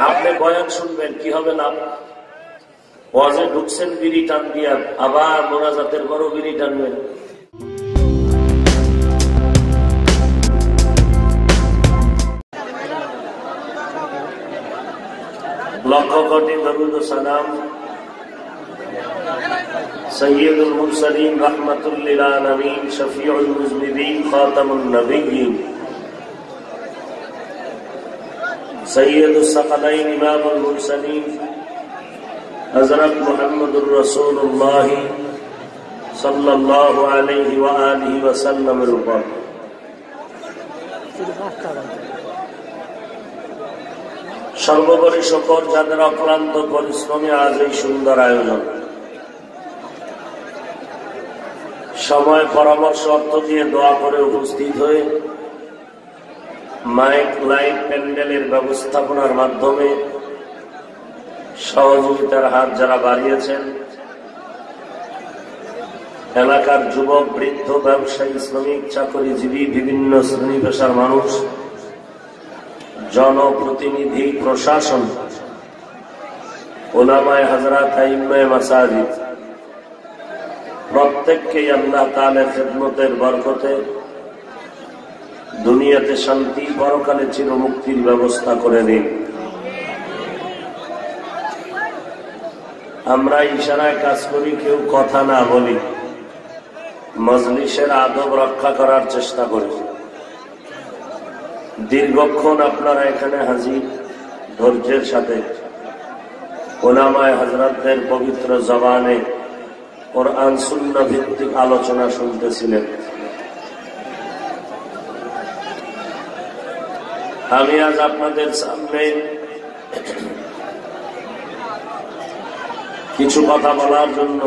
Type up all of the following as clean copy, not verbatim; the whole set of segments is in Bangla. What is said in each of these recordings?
আপনি বয়ান শুনবেন, কি হবে লাভ? ওয়াজে ঢুকছেন বিড়ি টান দিয়া, আবার মোনাজাতের বড় বিড়ি টানবেন। লক্ষ কোটি দরুদ ও সালাম সৈয়দুল মুরসালিন রাহমাতুল লিল আলামিন শফিউল মুজনিবিন খাতামুন নবিয়্যিন সৈয়দুস সাকালাইন ইমামুল মুরসালিন হযরত মুহাম্মদুর রাসূলুল্লাহ সাল্লাল্লাহু আলাইহি ওয়া আলিহি ওয়া সাল্লামের উপর সর্বোপরি সকল যাদের অক্লান্ত পরিশ্রমে আজ এই সুন্দর আয়োজন। সময় পরামর্শ অর্থ দিয়ে দোয়া করে উপস্থিত হয়ে মাইক লাইট প্যান্ডেলের ব্যবস্থাপনার মাধ্যমে সহযোগিতার হাত যারা বাড়িয়েছেন, এলাকার যুবক, বৃদ্ধ, ব্যবসায়ী, শ্রমিক, চাকরিজীবী, বিভিন্ন শ্রেণী পেশার মানুষ, জনপ্রতিনিধি, প্রশাসন, উলামায়ে হযরত, আইম্মায়ে মাসাজিদ, প্রত্যেককেই আল্লাহ তাআলার খিদমতের বরকতে দুনিয়াতে শান্তি, পরকালে চিরমুক্তির ব্যবস্থা করে দিন। আমরা ইশারায় কাজ করি, কেউ কথা না বলি, মজলিসের আদব রক্ষা করার চেষ্টা করি। দীর্ঘক্ষণ আপনারা এখানে হাজির, ধৈর্যের সাথে উলামায়ে হযরতদের পবিত্র জবানে কোরআন সুন্নাহ ভিত্তিক আলোচনা শুনতেছিলেন। আমি আজ আপনাদের সামনে কিছু কথা বলার জন্য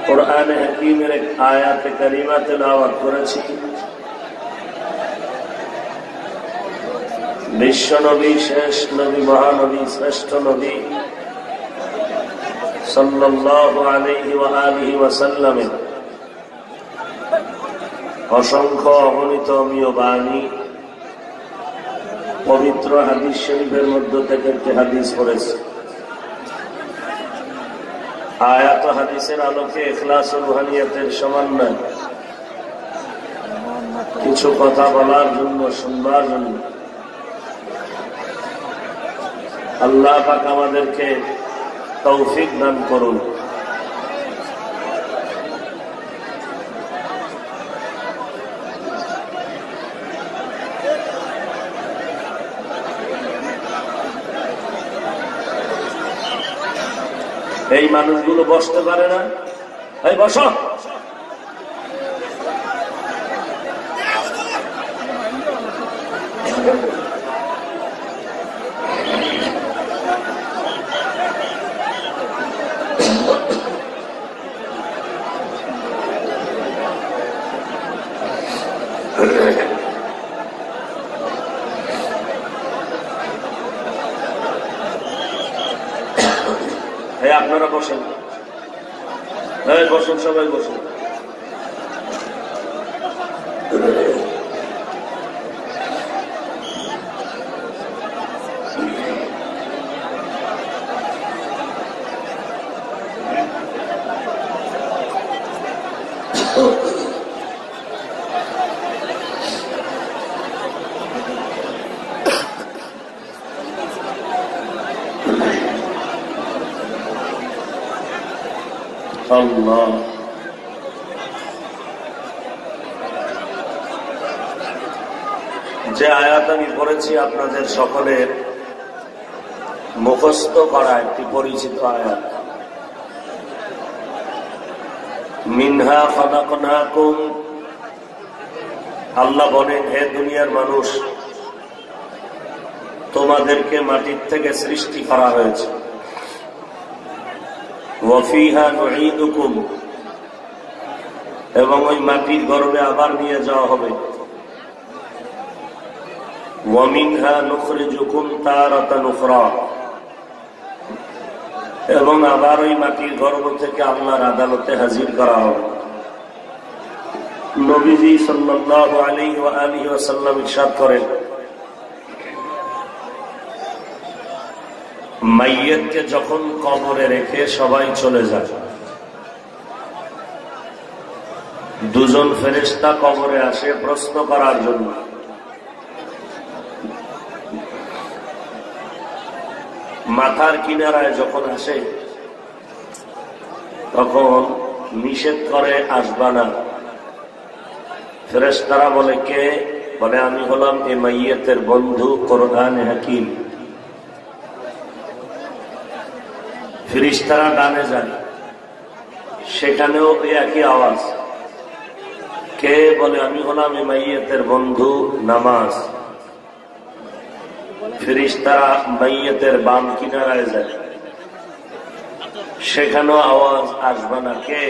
কোরআনে হাকীমের এক আয়াতে কারিমা তেলাওয়াত করেছি। বিশ্ব নবী, শেষ নবী, মহানবী, শ্রেষ্ঠ নবী সাল্লাল্লাহু আলাইহি ওয়া আলিহি ওয়া সাল্লামের অসংখ্য অগণিত অমীয় বাণী, পবিত্র হাদিস শরীফের মধ্য থেকে একটি হাদিস পড়েছে। আয়াত ও হাদিসের আলোকে ইখলাস ও রুহানিয়তের সমন্বয় কিছু কথা বলার জন্য, শুনবার জন্য আল্লাহ পাক আমাদেরকে তৌফিক দান করুন। এই মানুষগুলো বসতে পারে না, এই বসো। আপনারা বসেন, বসুন, সবাই বসুন। আল্লাহ, যে আয়াত আমি পড়েছি আপনাদের সকলের মুখস্থ করা একটি পরিচিত আয়াত। মিনহা খালাকনাকুম, আল্লাহ বলেন, হে দুনিয়ার মানুষ, তোমাদেরকে মাটির থেকে সৃষ্টি করা হয়েছে। ওয়াফিহা নুঈদুকুম, এবং ওই মাটির গর্ভে আবার নিয়ে যাওয়া হবে। ওয়ামিনহা নুখরিজুকুম তারাতান উখরা, এবং আবার ওই মাটির গর্ভ থেকে আল্লাহর আদালতে হাজির করা হবে। নবীজি সাল্লাল্লাহু আলাইহি ওয়া আলিহি ওয়াসাল্লাম ইরশাদ করেন, মাইয়িতকে যখন কবরে রেখে সবাই চলে যায়, দুজন ফেরেশতা কবরে আসে প্রশ্ন করার জন্য। মাথার কিনারায় যখন আসে তখন নিষেধ করে আসবা না। ফেরেশতারা বলে কে? বলে আমি হলাম এই মাইয়িতের বন্ধু কোরআনে হাকিম। ফেরেশতারা ডানে যায়, সেখানেও একই আওয়াজ। কে? বলে আমি হলাম এই মাইয়িতের বন্ধু নামাজ। ফেরেশতারা মাইয়িতের বাম কিনারায় যায়, সেখানেও আওয়াজ আসবে না। কে?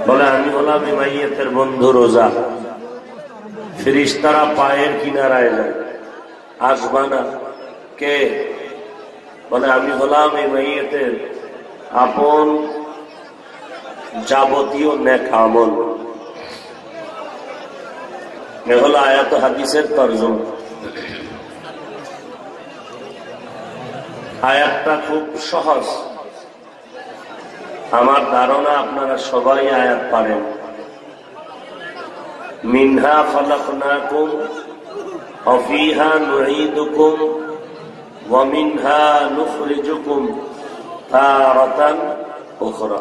বলে আমি হলাম এই মাইয়িতের বন্ধু রোজা। ফেরেশতারা পায়ের কিনারায় যায়, আসবে না। কে? বলে আমি হলাম এই মাইয়িতের আপন যাবতীয় নেক আমল। এ হলো আয়াত হাদিসের তরজমা। আয়াতটা খুব সহজ, আমার ধারণা আপনারা সবাই আয়াত পারেন। মিনহা খালাকনাকুম ওয়া ফিহা নুঈদুকুম ওয়া মিনহা নুখরিজুকুম তারাতান উখরা।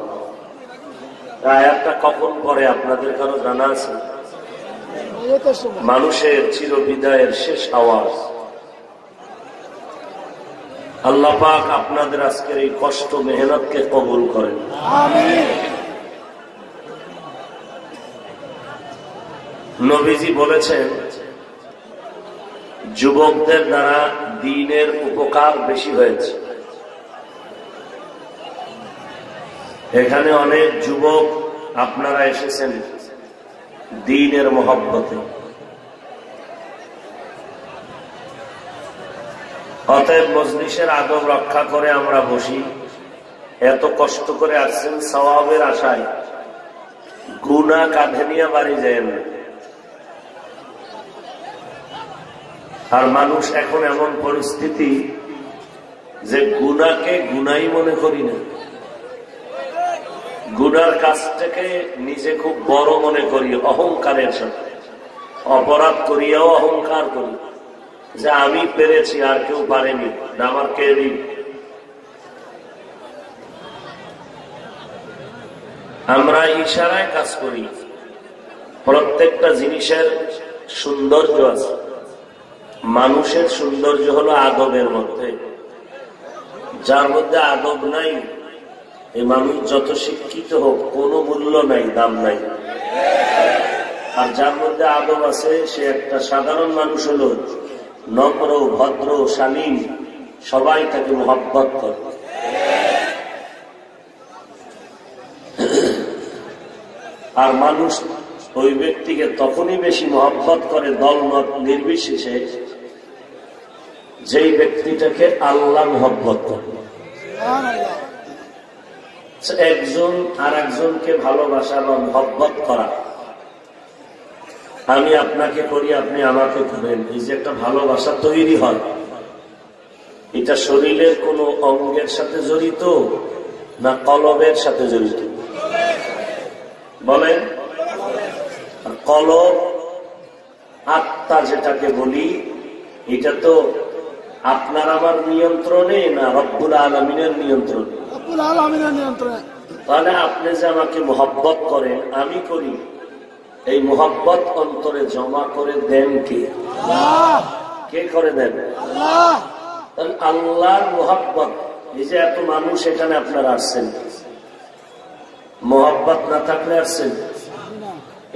আয়াতটা কখন পড়ে আপনাদের কারো জানা আছে? মানুষের চিরবিদায়ের শেষ আওয়াজ। আল্লাহ পাক আপনাদের আজকের এই কষ্ট মেহনতকে কবুল করেন। আমিন। নবীজি বলেছেন যুবকদের দ্বারা দ্বীনের উপকার বেশি হয়েছে। এখানে অনেক যুবক আপনারা এসেছেন দ্বীনের মহব্বতে। অতএব মজলিসের আদব রক্ষা করে আমরা বসি। এত কষ্ট করে আসছেন সওয়াবের আশায়, গুনাহ কাঁধে নিয়ে বাড়ি যায় না। আর মানুষ এখন এমন পরিস্থিতি যে গুনাহকে গুনাই মনে করি না, গুনার কাজটাকে নিজে খুব বড় মনে করি, অহংকারের সাথে অপরাধ করিয়াও অহংকার করি যে আমি পেরেছি আর কেউ পারেনি, আমার কেউই। আমরা ইশারায় কাজ করি। প্রত্যেকটা জিনিসের সৌন্দর্য আছে। মানুষের সৌন্দর্য হলো আদবের মধ্যে। যার মধ্যে আদব নাই, এই মানুষ যত শিক্ষিত হোক কোনো মূল্য নাই, দাম নাই। আর যার মধ্যে আদব আছে সে একটা সাধারণ মানুষ হলো নম্র, ভদ্র, শালীন, সবাই তাকে মহব্বত করে। আর মানুষ ওই ব্যক্তিকে তখনই বেশি মহব্বত করে দলমত নির্বিশেষে যেই ব্যক্তিটাকে আল্লাহ মহব্বত করে। একজন আর একজনকে ভালোবাসা বা মহব্বত করা, আমি আপনাকে করি, আপনি আমাকে করেন, এই যে একটা ভালোবাসা তৈরি হয়, এটা শরীরের কোন অঙ্গের সাথে জড়িত না কলবের সাথে জড়িত? বলেন। কলব আত্মা যেটাকে বলি, এটা তো আপনার আমার নিয়ন্ত্রণে না রব্বুল আলামিনের নিয়ন্ত্রণে? রব্বুল আলামিনের নিয়ন্ত্রণে। তাহলে আপনি যে আমাকে মহব্বত করেন, আমি করি, এই মহব্বত অন্তরে জমা করে দেন কে? কে করে দেন? আল্লাহর মহব্বত। এই যে এত মানুষ এখানে আপনারা আসছেন, মহব্বত না থাকলে আসছেন?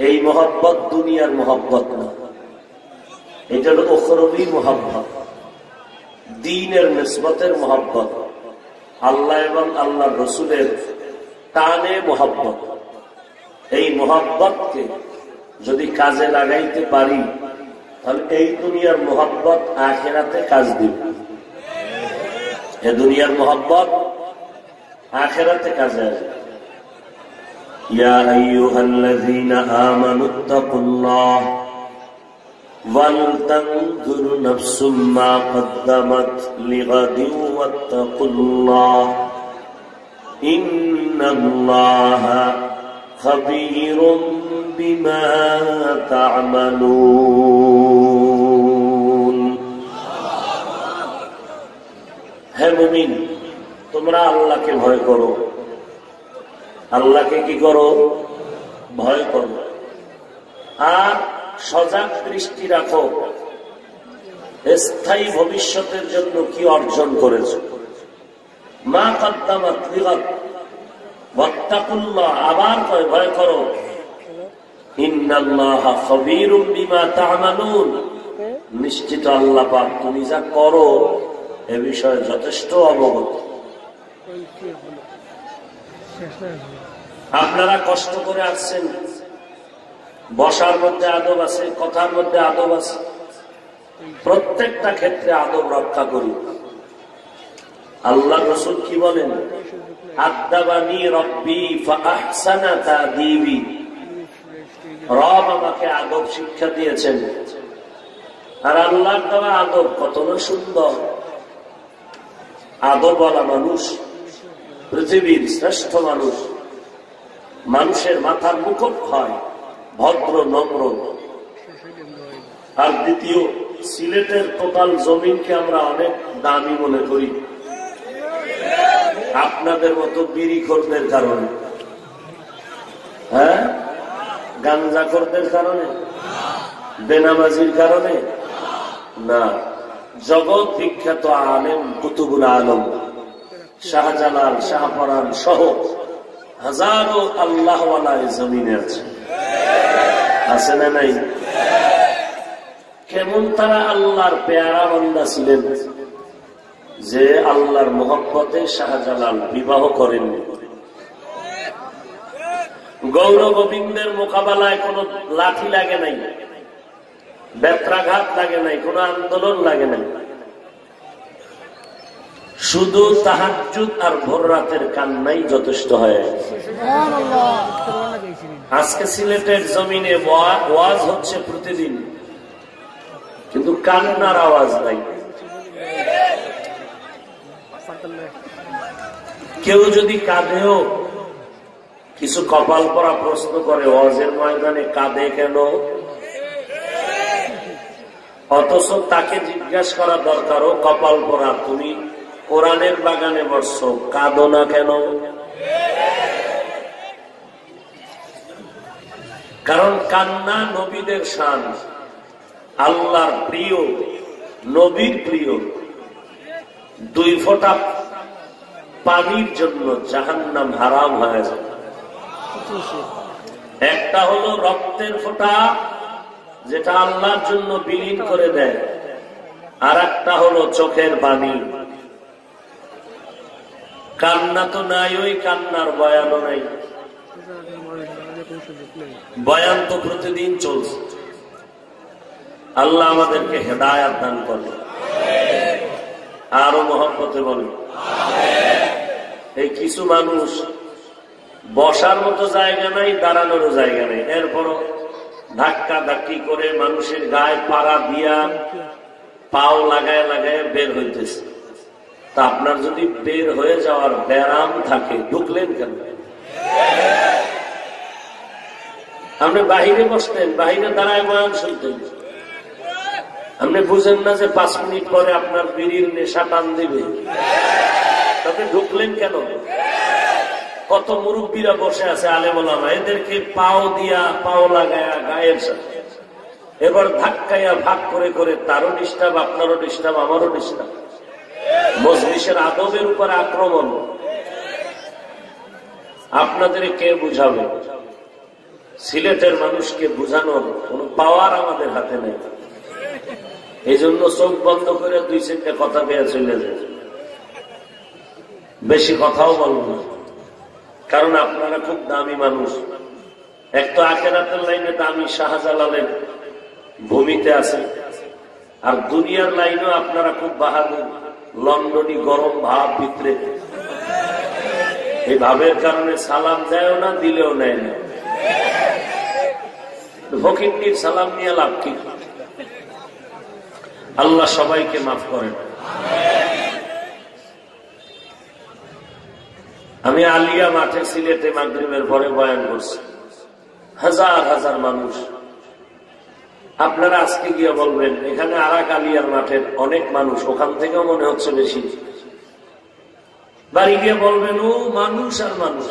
এই মহব্বত দুনিয়ার মহব্বত না, এটা হলো উখরবী মহব্বত, দ্বীনের নিসবতের মহব্বত, আল্লাহ এবং আল্লাহ রসুলের টানে মহব্বত। এই মহব্বতকে যদি কাজে লাগাইতে পারি তাহলে এই দুনিয়ার মহব্বত আখিরাতে কাজ দিবে। এ দুনিয়ার মহব্বত আখিরাতে কাজে আসবে। ইয়া আইয়ুহাল্লাযীনা আমানুত্তাকুল্লাহ وَلْتَنْظُرْ نَفْسٌ مَا قَدَّمَتْ لِغَدٍ وَاتَّقُوا اللَّهَ إِنَّ اللَّهَ خَبِيرٌ بِمَا تَعْمَلُونَ। হে মুমিন, তোমরা আল্লাহকে ভয় করো। আল্লাহকে কি করো? ভয় করো। আর সজাগ দৃষ্টি রাখো স্থায়ী ভবিষ্যতের জন্য কি অর্জন করেছো। মা কদ্দামাত লিগাদ ওয়াত্তাকুল্লাহ, আবার ভয় করো। ইন্নাল্লাহা খাবীরুম বিমা তা'মালুন, নিশ্চিত আল্লাহ পাক তুমি যা করো এ বিষয়ে যথেষ্ট অবগত। আপনারা কষ্ট করে আসছেন, বসার মধ্যে আদব আছে, কথার মধ্যে আদব আছে, প্রত্যেকটা ক্ষেত্রে আদব রক্ষা করি। আল্লাহ রাসূল কি বলেন? আদাবানি রব্বি ফাআহসানা তা'দীবি, রব আমাকে আদব শিক্ষা দিয়েছেন। আর আল্লাহর দেওয়া আদব কত না সুন্দর। আদবওয়ালা মানুষ পৃথিবীর শ্রেষ্ঠ মানুষ। মানুষের মাথার মুকুট হয় ভদ্র নম্র। আর দ্বিতীয়, সিলেটের টোটাল জমিনকে আমরা অনেক দামি মনে করি আপনাদের মতো বিড়িখোরদের কারণে, হ্যাঁ, গাঞ্জাখোরদের কারণে, বেনামাজির কারণে না। জগৎ বিখ্যাত আলেম কুতুবুল আলম শাহজালাল, শাহপরান সহ হাজারো আল্লাহওয়ালা জমিনে আছে না নাই? কেমন তারা আল্লাহর পেয়ারা বান্দা ছিলেন যে আল্লাহর মোহব্বতে শাহজালাল বিবাহ করেননি। গৌর গোবিন্দের মোকাবেলায় কোন লাঠি লাগে নাই, বেত্রাঘাত লাগে নাই, কোন আন্দোলন লাগে নাই। শুধু তাহাজ্জুদ আর ভোর রাতের কান্নাই যথেষ্ট হয়। আজকে সিলেটের জমিনে ওয়াজ হচ্ছে প্রতিদিন, কিন্তু কান্নার আওয়াজ নাই। কেউ যদি কাঁদেও কিছু কপাল পরা প্রশ্ন করে, ওয়াজের ময়দানে কাঁদে কেন? অথচ তাকে জিজ্ঞাসা করা দরকার, ও কপাল পরা, তুমি কোরআনের বাগানে বসছো, কাঁদো না কেন? কারণ কান্না নবীদের শান, আল্লাহর প্রিয়, নবীর প্রিয়। 2 ফোঁটা পানির জন্য জাহান্নাম হারাম হয়ে যায়। একটা হলো রক্তের ফোঁটা, যেটা আল্লাহর জন্য বিলীন করে দেয়, আর একটা হলো চোখের পানি। কান্না তো নাই, ওই কান্নার বয়ানও নাই। বয়ান তো প্রতিদিন চলছে। আল্লাহ আমাদেরকে হেদায়াত দান করে, আরো মহব্বতে বলে। এই কিছু মানুষ বসার মতো জায়গা নাই, দাঁড়ানোরও জায়গা নেই, এরপরও ধাক্কা ধাক্কি করে মানুষের গায়ে পাড়া দিয়া পাও লাগায় লাগায় বের হইতেছে। তা আপনার যদি বের হয়ে যাওয়ার ব্যারাম থাকে, ঢুকলেন কেন? আপনি বাহিরে বসতেন, বাহিরে দাঁড়ায় বয়ান শুনতেন। আপনি বুঝেন না যে 5 মিনিট পরে আপনার বিড়ির নেশা টান দিবে? তবে ঢুকলেন কেন? কত মুরব্বীরা বসে আছে, আলেম ওলামা, এদেরকে পাও দিয়া পাও লাগায়া গায়ের সাথে এবার ধাক্কাইয়া ভাগ করে করে তারও ডিস্টার্ব, আপনারও ডিস্টার্ব, আমারও ডিস্টার্ব। মজলিসের আদবের উপর আক্রমণ। আপনাদের কে বুঝাবে? সিলেটের মানুষকে বুঝানোর কোন পাওয়ার আমাদের হাতে নেই। এই জন্য চোখ বন্ধ করে 2-4টা কথা পেয়ে চলে যায়। বেশি কথাও বলবো না, কারণ আপনারা খুব দামি মানুষ। এক তো আখিরাতের লাইনে দামি শাহজালালের ভূমিতে আছে, আর দুনিয়ার লাইনেও আপনারা খুব বাহাদুর, লন্ডনী গরম ভাব ভিতরে। এই ভাবের কারণে সালাম দেয়ও না, দিলেও নেয় না। ফকিন্নির সালাম নিয়ে লাভ কি? আল্লাহ সবাইকে মাফ করেন। আমি আলিয়া মাঠে সিলেটে মাগরিবের পরে বয়ান করছি, হাজার হাজার মানুষ। আপনারা আজকে গিয়ে বলবেন এখানে আরাক আলিয়ার মাঠের অনেক মানুষ, ওখান থেকেও মনে হচ্ছে বেশি। বাড়ি গিয়ে বলবেন ও মানুষ আর মানুষ।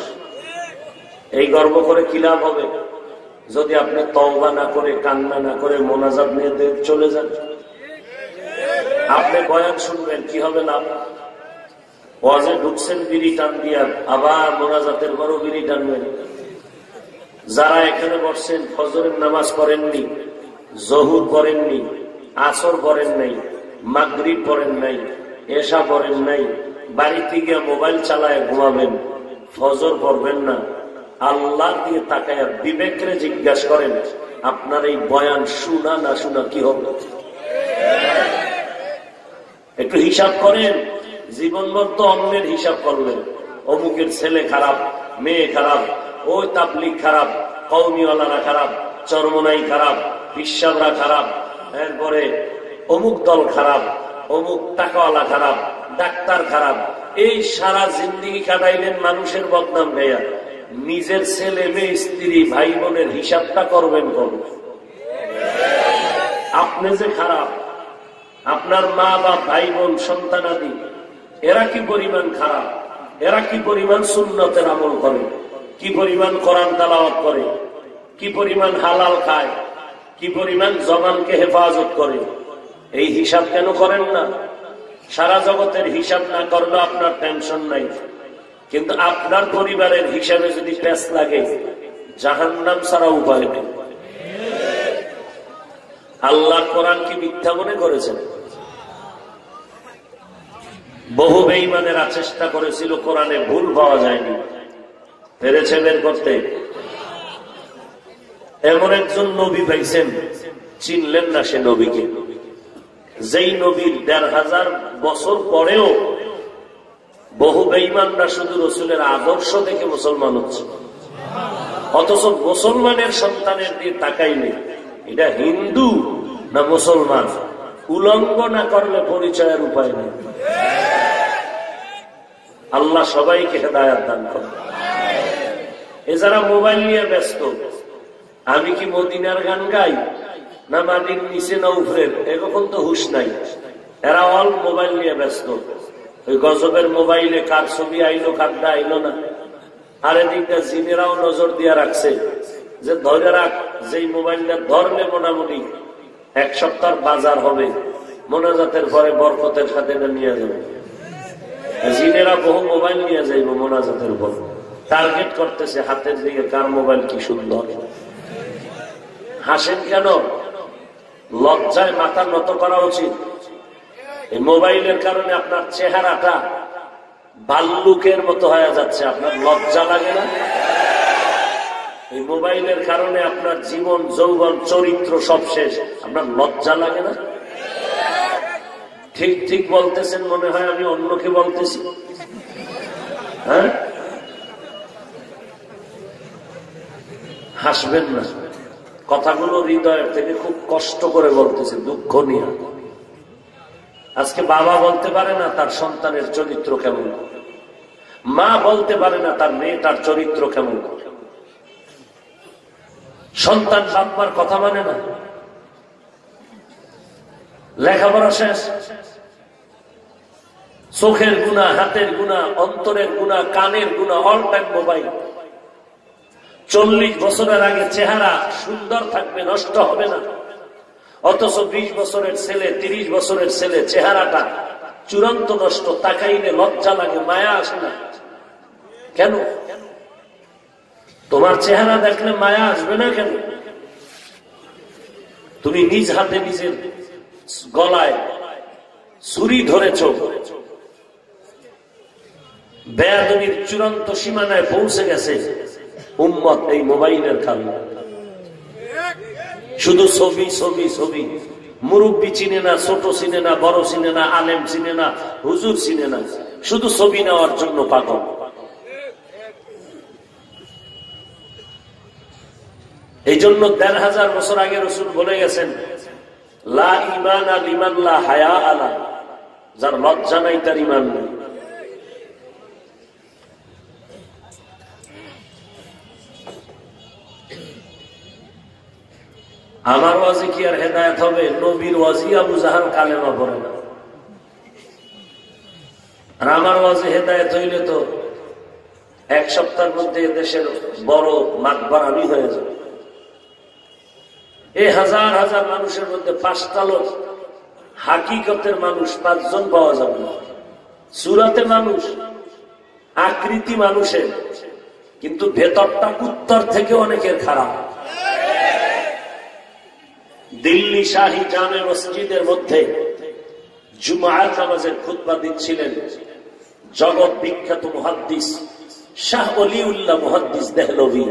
এই গর্ব করে কি লাভ হবে যদি আপনি তওবা না করে, কান্না না করে, মোনাজাত নিয়ে চলে যান? আপনি বয়ান শুনবেন, কি হবে লাভ? ওয়াজে ঢুকছেন বিড়ি টান দিয়া, আবার মোনাজাতের পরও বিড়ি টানবেন। যারা এখানে বসছেন ফজরের নামাজ পড়েননি, জহুর পড়েননি, আসর পড়েন নাই, মাগরিব পড়েন নাই, এশা পড়েন নাই, বাড়িতে গিয়ে মোবাইল চালায় ঘুমাবেন, ফজর পড়বেন না, আল্লাহ দিয়ে তাকায় বিবেকরে জিজ্ঞাসা করেন আপনার এই বয়ান শোনা না শোনা কি হবে? একটু হিসাব করেন। জীবনভর তো অন্যের হিসাব করলেন, অমুকের ছেলে খারাপ, মেয়ে খারাপ, ওই তাবলিগ খারাপ, কওমিওয়ালারা খারাপ, চরমনাই খারাপ, পিসাবরা খারাপ, এরপরে অমুক দল খারাপ, অমুক টাকাওয়ালা খারাপ, ডাক্তার খারাপ। এই সারা জিন্দিগি কাটাইলেন মানুষের বদনাম গাইয়া। নিজের ছেলে মেয়ে স্ত্রী ভাই বোনের হিসাবটা করবেন কবে? আপনি যে খারাপ, আপনার মা বাপ ভাই বোন সন্তানাদি এরা কি পরিমাণ খারাপ, এরা কি পরিমাণ সুন্নতের আমল করে, কি পরিমাণ কোরআন তেলাওয়াত করে, কি পরিমাণ হালাল খায়, কি পরিমাণ জবানকে হেফাজত করে, এই হিসাব কেন করেন না? সারা জগতের হিসাব না করলে আপনার টেনশন নাই, কিন্তু আপনার পরিবারের হিসাবে যদি প্যাঁচ লাগে, জাহান্নাম ছাড়া উপায় নেই। আল্লাহ কোরআন কি মিথ্যা মনে করেছেন? বহু বেঈমানেরা চেষ্টা করেছিল, কোরআনে ভুল পাওয়া যায়নি, পেরেছে বের করতে। এমন একজন নবী পাইছেন, চিনলেন না সে নবীকে, যেই নবীর ১৫০০ বছর পরেও বহু বেঈমানরা শুধু রসুলের আদর্শ দেখে মুসলমান হচ্ছে, অথচ মুসলমানের সন্তানের দিয়ে তাকাইলে এটা হিন্দু না মুসলমান উলঙ্গ না করলে পরিচয়ের উপায় নেই। আল্লাহ সবাইকে হেদায়েত দান করেন। এ যারা মোবাইল নিয়ে ব্যস্ত, আমি কি মদিনার গান গাই না মাটির নিচে না উপরের, এরকম তো হুশ নাই। এরা অল মোবাইল নিয়ে ব্যস্ত। ওই গজবের মোবাইলে কার ছবি আইলো কারটা আইলো না, আর এদিকটা জিনেরাও নজর দিয়ে রাখছে যে ধরে রাখ, যেই মোবাইলটা ধরলে মোটামুটি ১ সপ্তাহ বাজার হবে, মোনাজাতের পরে বরকতের সাথে নিয়ে যাবে। জিনেরা বহু মোবাইল নিয়ে যাইব মোনাজাতের পর, টার্গেট করতেছে হাতের দিকে কার মোবাইল কি সুন্দর। হাসেন কেন? লজ্জায় মাথা নত করা উচিত। এই মোবাইলের কারণে আপনার চেহারাটা ভাল্লুকের মতো হয়ে যাচ্ছে, আপনার লজ্জা লাগে না? এই মোবাইলের কারণে আপনার জীবন যৌবন চরিত্র সব শেষ, আপনার লজ্জা লাগে না? ঠিক ঠিক বলতেছেন মনে হয়, আমি অন্যকে বলতেছি। হ্যাঁ, হাসবেন না, কথাগুলো হৃদয়ের থেকে খুব কষ্ট করে বলতেছে, দুঃখ নিয়ে। আজকে বাবা বলতে পারে না তার সন্তানের চরিত্র কেমন, মা বলতে পারে না তার মেয়েটার চরিত্র কেমন, সন্তান বাপমার কথা মানে না, লেখাপড়া শেষ, চোখের গুণা, হাতের গুণা, অন্তরের গুণা, কানের গুণা, অল টাইম মোবাইল। 40 বছরের আগে চেহারা সুন্দর থাকবে, নষ্ট হবে না, অথচ 20 বছরের ছেলে, 30 বছরের ছেলে চেহারাটা চূড়ান্ত নষ্ট। তাকাইলে লজ্জা লাগে, মায়া আসে না। কেন? তোমার চেহারা দেখলে মায়া আসবে না কেন? তুমি নিজ হাতে নিজের গলায় ছুরি ধরেছ, বেয়াদবির চূড়ান্ত সীমানায় পৌঁছে গেছে উম্মত এই মোবাইলের কারণে। শুধু ছবি ছবি ছবি, মুরব্বী চিনে না, ছোট চিনে না, বড় চিনে না, আলেম চিনে না, হুজুর চিনে না, শুধু ছবি নেওয়ার জন্য পাগল। এই জন্য ১৫০০ বছর আগে রসুল বলে গেছেন, লা ঈমানা লিমান লা হায়া আলা, যার লজ্জা নাই তার ঈমান নেই। আমার ওয়াজি কি আর হেদায়েত হবে? নবীর ওয়াজি আবু জাহাল কালেমা পড়ে না। আর আমার ওয়াজি হেদায়েত হইলে তো এক সপ্তাহের মধ্যে দেশের বড় মাতবার আমি হয়ে যাব। এই হাজার হাজার মানুষের মধ্যে 5টা লোক হাকিকতের মানুষ 5 জন পাওয়া যাবে না। সুরাতে মানুষ, আকৃতি মানুষের, কিন্তু ভেতরটা উত্তর থেকে অনেকের খারাপ। দিল্লি শাহী জামে মসজিদের মধ্যে জুমার নামাজের খুতবা দিচ্ছিলেন জগৎ বিখ্যাত মুহাদ্দিস শাহ ওলিউল্লাহ মুহাদ্দিস দেহলভী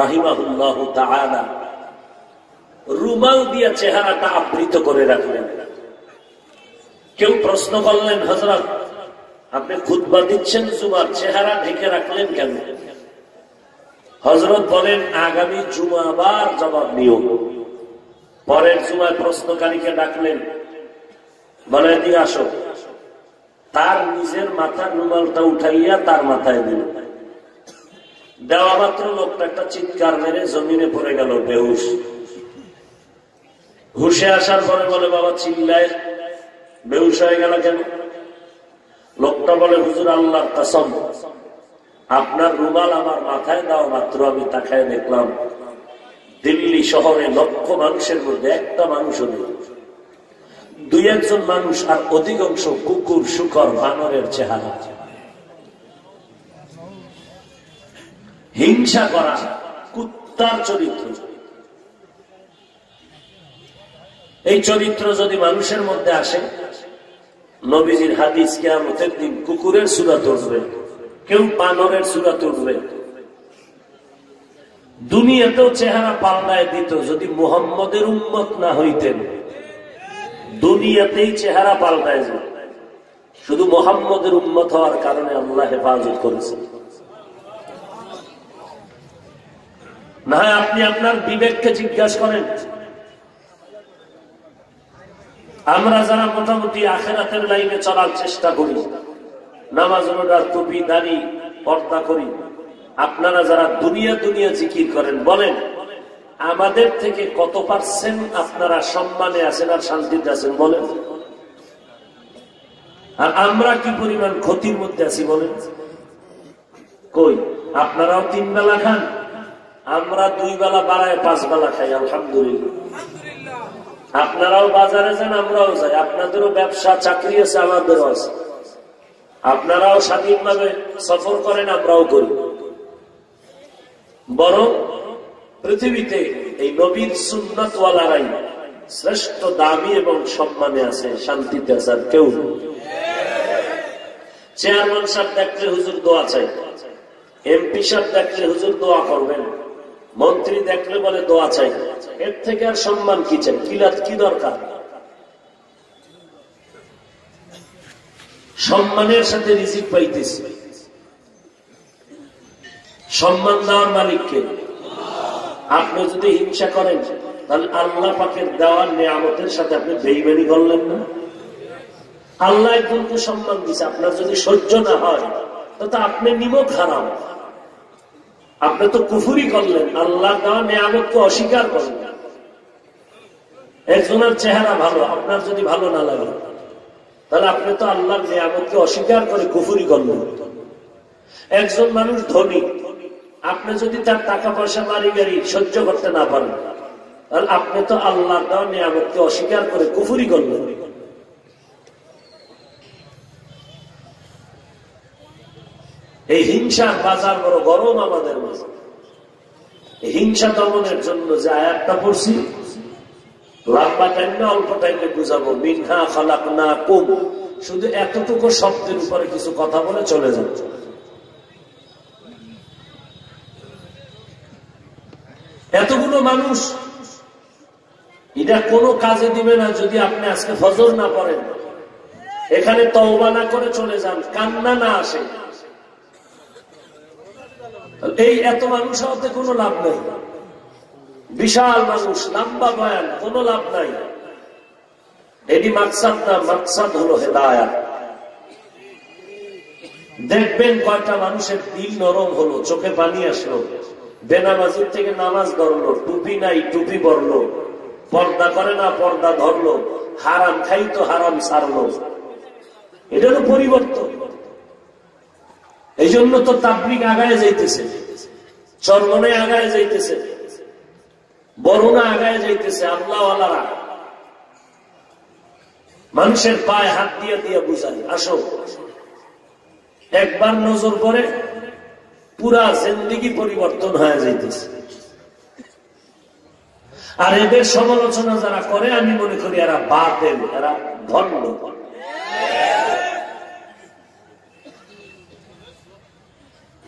রাহিমাহুল্লাহু তাআলা। রুমাল দিয়ে চেহারাটা আবৃত করে রাখলেন। কেউ প্রশ্ন করলেন, হযরত আপনি খুতবা দিচ্ছেন জুমার, চেহারা ঢেকে রাখলেন কেন? হযরত বলেন, আগামী জুমাবার জবাব দিও। পরের জুমায় প্রশ্নকারীকে ডাকলেন, বলে দিয়ে আসো। তার নিজের মাথার রুমালটা উঠাইয়া তার মাথায় দিল। দেওয়া মাত্র লোকটা একটা চিৎকার মেরে জমিনে পড়ে গেল বেহুশ। হুশে আসার পরে বলে, বাবা চিল্লায় বেহুশ হয়ে গেল কেন? লোকটা বলে, হুজুর আল্লাহর কসম, আপনার রুমাল আমার মাথায় দেওয়া মাত্র আমি তাকায় দেখলাম দিল্লি শহরে লক্ষ মানুষের মধ্যে একটা মানুষও নেই। 2-1 মানুষ, আর অধিকাংশ কুকুর, শুকর, বানরের চেহারা। হিংসা করা কুত্তার চরিত্র। এই চরিত্র যদি মানুষের মধ্যে আসে, নবীজির হাদিস, কিয়ামতের দিন কুকুরের সূরত উঠবে, কেউ বানরের সূরত উঠবে। দুনিয়াতেও চেহারা পাল্টায় দিত যদি মুহাম্মদের উম্মত না হইতেন। দুনিয়াতেই চেহারা পাল্টায় যায়, শুধু মুহাম্মদের উম্মত হওয়ার কারণে আল্লাহ হেফাজত করেছেন। না হয় আপনি আপনার বিবেককে জিজ্ঞাসা করেন। আমরা যারা মোটামুটি আখিরাতের লাইনে চলার চেষ্টা করি, নামাজ রোজার টুপি দাড়ি পর্দা করি, আপনারা যারা দুনিয়া দুনিয়া জিকির করেন, বলেন আমাদের থেকে কত পার্সেন্ট আপনারা সম্মানে আছেন আর শান্তিতে আছেন? বলেন। আর আমরা কি পরিমাণ ক্ষতির মধ্যে আছি বলেন? কই, আপনারাও 3 বেলা খান, আমরা 2 বেলা বাড়ায় 5 বেলা খাই, আলহামদুলিল্লাহ। আপনারাও বাজারে যান, আমরাও যাই, আপনাদেরও ব্যবসা চাকরি আছে, আমাদেরও আছে। আপনারাও স্বাধীনভাবে সফর করেন, আমরাও করি। বরং পৃথিবীতে এই নবীর সুন্নাতওয়ালারাই শ্রেষ্ঠ, দামি এবং সম্মানে আছে, শান্তিতে আছে, আর কেউ। চেয়ারম্যান সাহেব দেখলে হুজুর দোয়া চাই, এমপি সাহেব দেখলে হুজুর দোয়া করবেন, মন্ত্রী দেখলে বলে দোয়া চাই। এর থেকে আর সম্মান কি চাই? কি দরকার? সম্মানের সাথে রিজিক পাইতেছি। সম্মান দেওয়ার মালিককে। আপনি যদি হিংসা করেন, তাহলে আল্লাহ পাকের দেওয়ার নিয়ামতের সাথে আপনি বেইমানি করলেন না? আল্লাহ একজনকে সম্মান দিচ্ছে, আপনার যদি সহ্য না হয় তো আপনি নিমক হারাম, আপনি তো কুফরি করলেন, আল্লাহ দেওয়া নিয়ামতকে অস্বীকার করলেন। একজনের চেহারা ভালো, আপনার যদি ভালো না লাগে, তাহলে আপনি তো আল্লাহর নিয়ামতকে অস্বীকার করে কুফরি করলেন। একজন মানুষ ধনী, আপনি যদি তার টাকা পয়সা, বাড়ি গাড়ি সহ্য করতে না পারেন, তাহলে আপনি তো আল্লাহর দেওয়া নিয়ামতকে অস্বীকার করে কুফরি করলেন। এই হিংসার বাজার বড় গরম আমাদের মাঝে। হিংসা দমনের জন্য যে আয়াতটা পড়ছি, লম্বা টাইমে অল্প টাইমে বুঝাবো। মিনহা খালাকনাকুম, শুধু এতটুকু শব্দের উপরে কিছু কথা বলে চলে যাচ্ছে। এতগুলো মানুষ, এটা কোনো কাজে দিবে না যদি আপনি আজকে ফজর না পড়েন, এখানে তওবা না করে চলে যান, কান্না না আসে। এই এত মানুষ হতে কোনো লাভ নেই। বিশাল মানুষ, লম্বা বয়ান, কোনো লাভ নাই। এটি মাকসাদ না, মাকসাদ হলো হেদায়াত। দেখবেন কয়টা মানুষের দিল নরম হলো, চোখে পানি আসলো, বেনামাজির থেকে নামাজ ধরলো, টুপি নাই টুপি পরলো, পর্দা করে না পর্দা ধরলো, হারাম খাইতো হারাম ছাড়লো। এটা তো পরিবর্তন। এই জন্য তো তাবলীগ আগায় যাইতেছে, চরমনে আগায় যাইতেছে, বরুণা আগায় যাইতেছে। আল্লাহওয়ালারা মানুষের পায়ে হাত দিয়ে দিয়ে বুঝায়, আসো। একবার নজর পড়ে পুরা জিন্দেগি পরিবর্তন হয়ে যাইতেছে। আর এদের সমালোচনা যারা করে, আমি মনে করি এরা বাতেল, এরা ভণ্ড।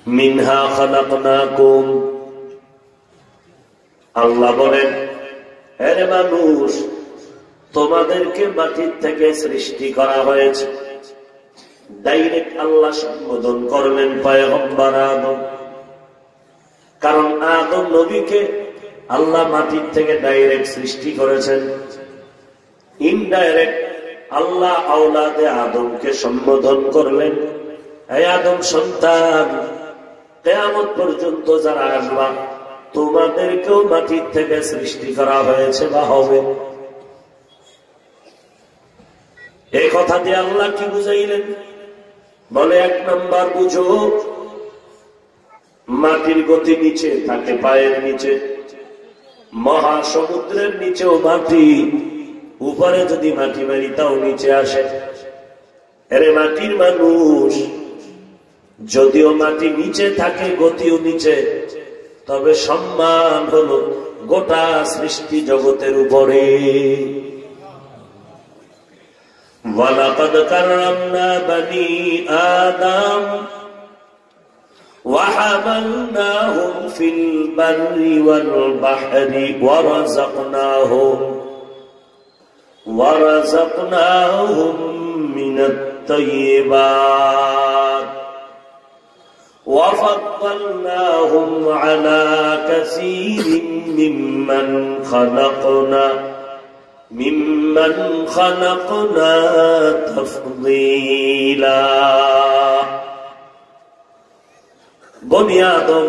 মিনহা খালাকনাকুম, আল্লাহ বলেন, হে মানুষ, তোমাদেরকে মাটির থেকে সৃষ্টি করা হয়েছে। ডাইরেক্ট আল্লাহ সম্বোধন করলেন পয়গম্বর আদম, কারণ আদম নবীকে আল্লাহ মাটির থেকে ডাইরেক্ট সৃষ্টি করেছেন। ইনডাইরেক্ট আল্লাহ আওলাদে আদমকে সম্বোধন করলেন, হে আদম সন্তান, কিয়ামত পর্যন্ত যারা আসবা তোমাদেরকেও মাটির থেকে সৃষ্টি করা হয়েছে বা হবে। এই কথা দিয়ে আল্লাহ কি বুঝাইলেন? বলে, এক নাম্বার বুঝো, মাটির গতি নিচে থাকে, পায়ের নিচে। মহাসমুদ্রের নিচেও মাটি, উপরে যদি মাটি মারি তাও নিচে আসে। এরে মাটির মানুষ, যদিও মাটি নিচে থাকে, গতিও নিচে, তবে সম্মান হলো গোটা সৃষ্টি জগতের উপরে। ওয়ালাকাদ কাররামনা বনি আদম وحملناهم في البر والبحر ورزقناهم من الطيبات وفضلناهم على كثير ممن خلقنا تفضيلا। বনি আদম,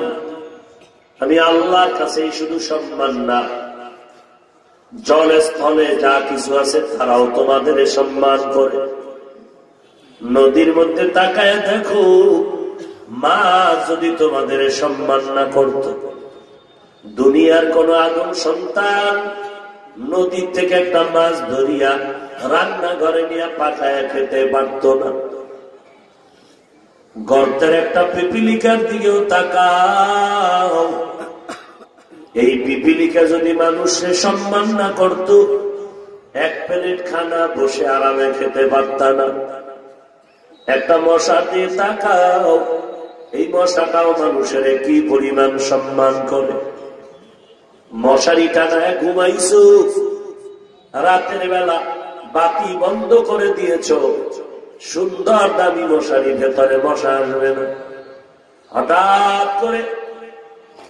আমি আল্লাহর কাছে শুধু সম্মান না, জলে স্থলে যা কিছু আছে তারাও তোমাদের সম্মান করে। নদীর মধ্যে তাকায় দেখো, মা যদি তোমাদের সম্মান না করত, দুনিয়ার কোন আদম সন্তান নদীর থেকে একটা মাছ ধরিয়া রান্না ঘরে নিয়ে পাকায় খেতে পারত না। গর্তের একটা পিপিলিকার দিকেও তাকাও, এই পিপিলিকা যদি মানুষের সম্মান না করত, এক প্লেট খানা বসে আরামে খেতে পারত না। একটা মশা দিয়ে তাকাও, এই মশাটাও মানুষের কি পরিমাণ সম্মান করে। মশারি টানায় ঘুমাইছো, রাতের বেলা বাতি বন্ধ করে দিয়েছ, সুন্দর দামি মশারি, ভেতরে মশা আসবে না। হঠাৎ করে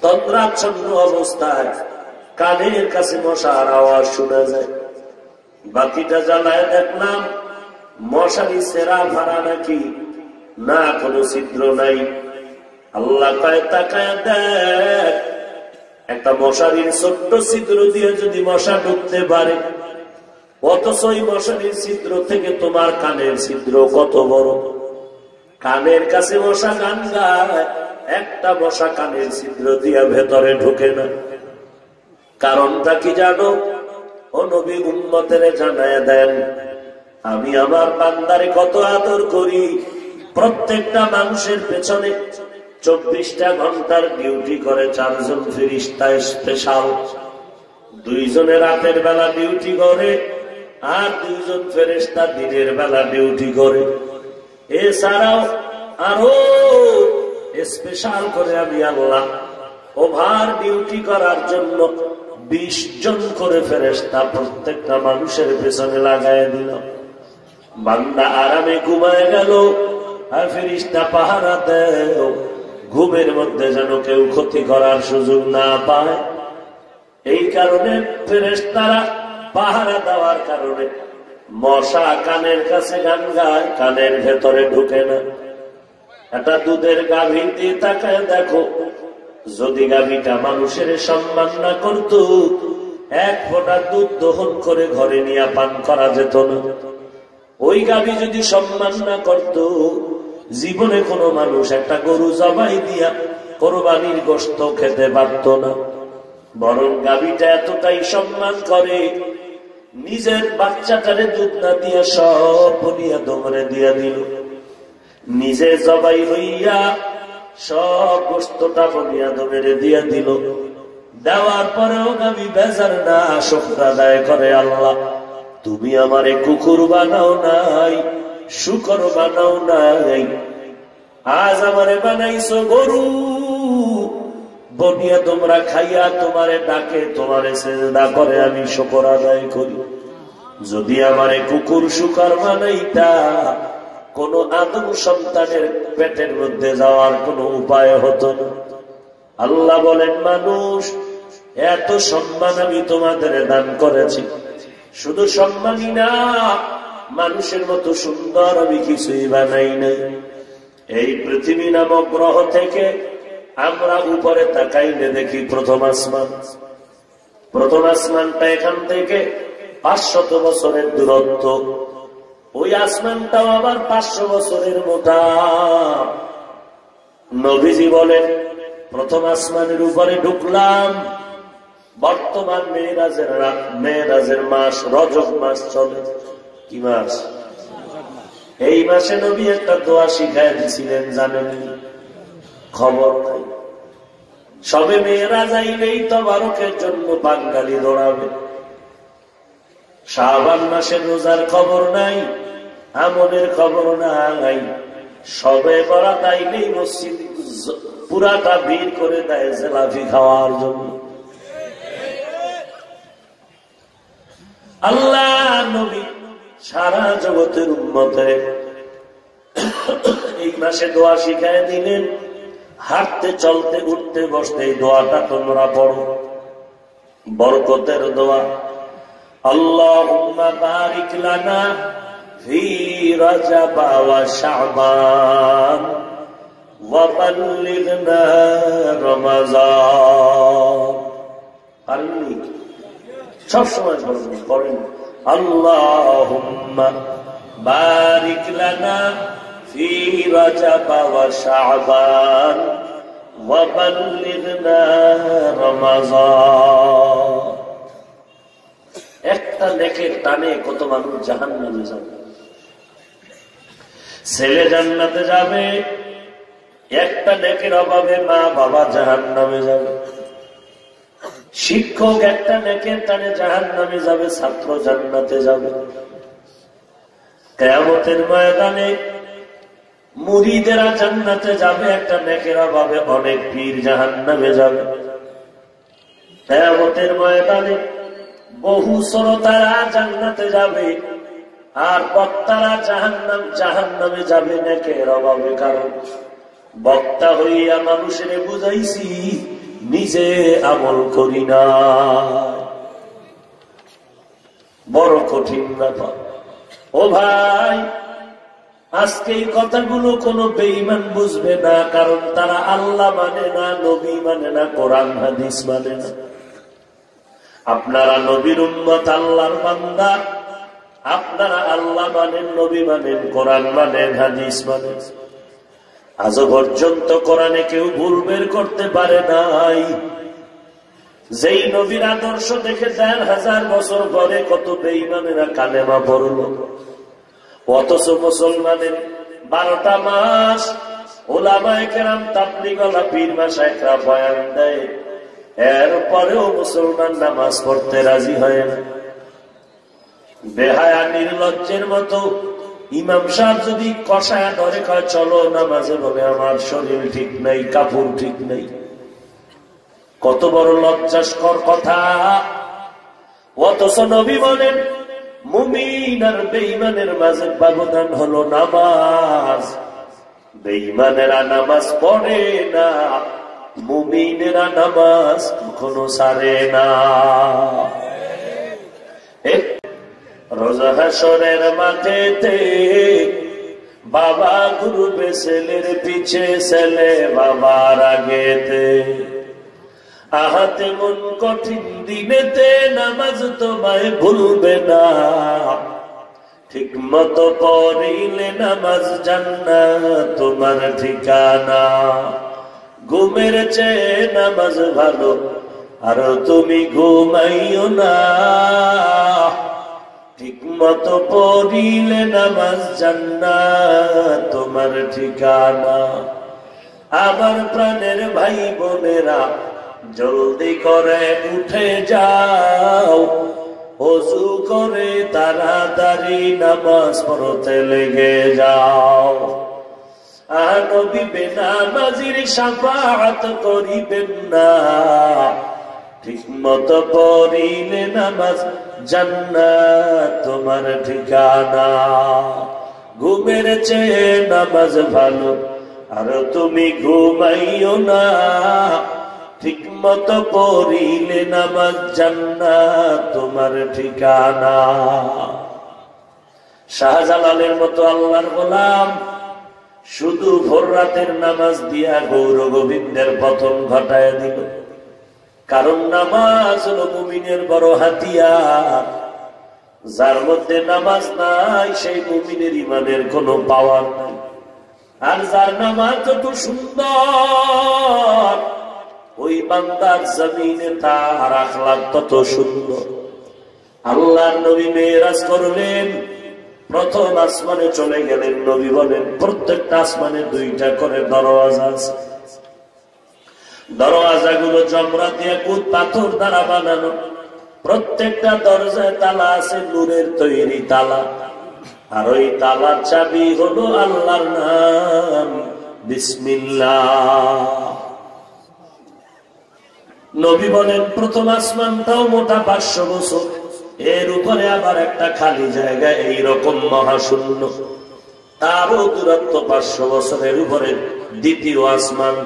তন্দ্রাচ্ছন্ন অবস্থায় কানের কাছে মশার আওয়াজ শোনা যায়। বাতিটা জ্বালায় দেখলাম মশারি সেরা ভাড়া নাকি, না কোনো ছিদ্র নাই। আল্লাহ কয়, তাকায় দেখ, একটা মশারির ছোট্ট ছিদ্র দিয়ে যদি মশা ঢুকতে পারে, অথচ ওই মশারির ছিদ্র থেকে তোমার কানের ছিদ্র কত বড়। কানের কাছে মশা গান গায়, একটা মশা কানের ছিদ্র দিয়া ভেতরে ঢুকে না। কারণটা কি জানো? ও নবী, উম্মতের জানায় দেন, আমি আমার বান্দারে কত আদর করি। প্রত্যেকটা মানুষের পেছনে 24টা ঘন্টার ডিউটি করে 4 জন ফেরেশতা স্পেশাল। 2 জনে রাতের বেলা ডিউটি করে, আর 2 জন ফেরেশতা দিনের বেলা ডিউটি করে। এছাড়াও আরো স্পেশাল করে আমি আল্লাহ ওভার ডিউটি করার জন্য 20 জন করে ফেরেশতা প্রত্যেকটা মানুষের পেছনে লাগায় দিল। বান্দা আরামে ঘুমায় গেল, আর ফেরেশতা পাহারা দেয়, ঘুমের মধ্যে যেন কেউ ক্ষতি করার সুযোগ না পায়। এই কারণে ফেরেশতারা পাহারা দেওয়ার কারণে মশা কানের কাছে গান গায়, কানের ভেতরে ঢুকে না। একটা দুধের গাভী দিয়ে তাকায় দেখো, যদি গাভীটা মানুষের সম্মান না করত, এক ফোঁটা দুধ দহন করে ঘরে নিয়ে পান করা যেত না। ওই গাভী যদি সম্মান না করত, জীবনে কোনো মানুষ একটা গরু জবাই দিয়া কোরবানির গোশত খেতে পারত না। বরং গাভীটা এতটাই সম্মান করে, নিজের বাচ্চাটারে দুধ না দিয়া সব বনিয়া দমরে দিয়া দিল। নিজে জবাই হইয়া সব গোশতটা বনিয়া দমরে দিয়া দিল। দেওয়ার পরেও গাভী বেজার না, শুকর আদায় করে, আল্লাহ তুমি আমারে কুকুর বানাও নাই, শুকর বানাও নাই, আজ আমারে বানাইছো গরু। বনিয়া তোমরা খাইয়া তোমারে ডাকে, তোমারে সেজদা করে, আমি শুকর আদায় করি। যদি আমারে কুকুর শুকর বানাইতা, কোন আদম সন্তানের পেটের মধ্যে যাওয়ার কোন উপায় হতো না। আল্লাহ বলেন, মানুষ এত সম্মান আমি তোমাদের দান করেছি, শুধু সম্মানই না, মানুষের মতো সুন্দর আমি কিছুই বানাই নাই। এই পৃথিবী নামক গ্রহ থেকে আমরা উপরে তাকাইলে দেখি প্রথম আসমান। প্রথম আসমানটা এখান থেকে 500 বছরের দূরত্ব। ওই আসমানটাও আবার 500 বছরের মোটা। নবীজি বলেন, প্রথম আসমানের উপরে ঢুকলাম, বর্তমান মেরাজের মাস রজব মাস চলে। কি মাস? এই মাসে নবী একটা দোয়া শিখায় দিয়েছিলেন, জানেন? খবর নাই। সবে মেয়েরাজ আইলেই তবারকের জন্য বাঙালি দৌড়াবে। শাবান মাসের রোজার খবর নাই, আমলের খবর নাই। সবে বরাত আইলেই মসজিদ পুরাটা ভিড় করে দেয় জিলাপি খাওয়ার জন্য। আল্লাহ নবী সারা জগতের উম্মতের এই মাসে দোয়া শিখায় দিলেন, হাঁটতে চলতে উঠতে বসতে এই দোয়াটা তোমরা পড়ো, বরকতের দোয়া। আল্লাহুম্মা বারিক লানা ফি রাজাব ওয়া শাবান ওয়া বাল্লিগনা রমাজান। পারলি সব সময় পড়েন, আল্লাহুম্মা বারিক লানা ফি রাজাব ওয়া শাবান ওয়া বাল্লিগনা রমাজান। একটা নেকের টানে কত মানুষ জাহান্নামে যাবে। ছেলে জান্নাতে যাবে, একটা নেকের অভাবে মা বাবা জাহান্নামে যাবে। শিক্ষক একটা নেকের টানে জাহান্নামে যাবে, ছাত্র জান্নাতে যাবে। কিয়ামতের ময়দানে মুরিদেরা জান্নাতে যাবে, একটা নেকের অভাবে অনেক পীর জাহান্নামে যাবে। কিয়ামতের ময়দানে বহু শ্রোতারা জান্নাতে যাবে, আর বক্তারা জাহান্নামে যাবে নেকের অভাবে। কারণ বক্তা হইয়া মানুষের বুঝাইছি, নিজে আমল করি না। বড় কঠিন ব্যাপার। ও ভাই, আজকে এই কথাগুলো কোনো বেঈমান বুঝবে না, কারণ তারা আল্লাহ মানে না, নবী মানে না, কোরআন হাদিস মানে না। আপনারা নবীর উম্মত, আল্লাহর বান্দা, আপনারা আল্লাহ মানেন, নবী মানেন, কোরআন মানেন, হাদিস মানেন। আজও পর্যন্ত কোরআনে কেউ ভুল বের করতে পারে নাই। যেই নবীর আদর্শ দেখে 4000 বছর পরে কত বেঈমানেরা কালেমা পড়ল, অথচ মুসলমানের 12টা মাস ওলামায়ে কেরাম, তাবলীগওয়ালা, পীর মাশায়েখরা বয়ান দেয়, এরপরেও মুসলমান নামাজ পড়তে রাজি হয় না। বেহায়া নির্লজ্জের মতো ইমাম সাহেব যদি কষায়া ধরে কয় চলো নামাজে, বলে আমার শরীর ঠিক নাই, কাপড় ঠিক নেই। কত বড় লজ্জাস্কর কথা। অথচ নবী বলেন, মুমিন আর বেঈমানের মাঝে ব্যবধান হলো নামাজ। বেঈমানেরা নামাজ পড়ে না, মুমিনেরা নামাজ কখনো ছাড়ে না। রোজা হাসরের মাঠেতে বাবা ঘুরবে ছেলের পিছে, ছেলে বাবার আগেতে। আহাতে মন কঠিন দিনেতে নামাজ তোমায় ভুলবে না, ঠিক মতো পড়িলে নামাজ জান্নাত তোমার ঠিকানা। ঘুমের চেয়ে নামাজ ভালো, আর তুমি ঘুমাইও না, ঠিক মতো পড়িলে নামাজ জান্নাত তোমার ঠিকানা। আমার প্রাণের ভাই বোনেরা, জলদি করে উঠে যাও, ওযু করে তাড়াতাড়ি নামাজ পড়তে লেগে যাও। নবী বেনামাজির শাফাআত করিবেন না, ঠিক মতো পড়িলে নামাজ জান্নাত তোমার ঠিকানা। ঘুমের চেয়ে নামাজ ভালো, আর তুমি ঘুমাইও না, ঠিক মতো পড়িলে নামাজ জান্নাত তোমার ঠিকানা। শাহজালালের মতো আল্লাহর গোলাম শুধু ভোর রাতের নামাজ দিয়া গৌর গোবিন্দের পতন ঘটায় দিল। কারণ নামাজ হলো মুমিনের বড় হাতিয়ার। যার মধ্যে নামাজ নাই সেই মুমিনের ইমানের কোনো পাওয়ার নাই। আর যার নামাজ যত সুন্দর, ওই বান্দার জমিনে তার আখলাক তত সুন্দর। আল্লাহর নবী মেরাজ করলেন, প্রথম আসমানে চলে গেলেন। নবী বলেন, প্রত্যেকটা আসমানে দুইটা করে দরওয়াজা আছে। দরওয়াজাগুলো জমরাত ইয়াকুত পাথর দ্বারা বানানো। প্রত্যেকটা দরজায় তালা আছে, নূরের তৈরি তালা। আর ওই তালার চাবি হলো আল্লাহর নাম, বিসমিল্লাহ। নবী বলেন, প্রথম আসমানটাও মোটা 500 বছর, এর উপরে আবার একটা খালি জায়গা এইরকম মহাশূন্য, তারও দূরত্ব 500 বছরের উপরে দ্বিতীয় আসমান,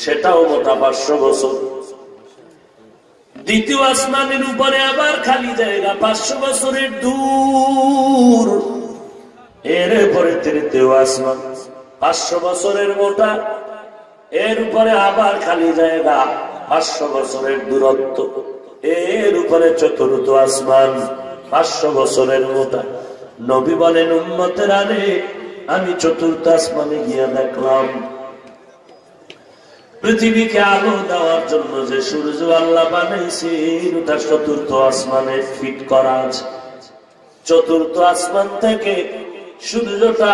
সেটাও মোটা 500 বছর। দ্বিতীয় আসমানের উপরে আবার খালি জায়গা 500 বছরের দূর, এর উপরে তৃতীয় আসমান 500 বছরের মোটা, এর উপরে আবার খালি জায়গা 500 বছরের দূরত্ব, এর উপরে চতুর্থ আসমান 500 বছরের মোটা। নবী বলেন, উম্মতেরা রে, আমি চতুর্থ আসমানে গিয়া দেখলাম পৃথিবীকে আলো দেওয়ার জন্য যে সূর্য আল্লাহ বানাইছে, ওটা চতুর্থ আসমানে ফিট করা আছে। চতুর্থ আসমান থেকে সূর্যটা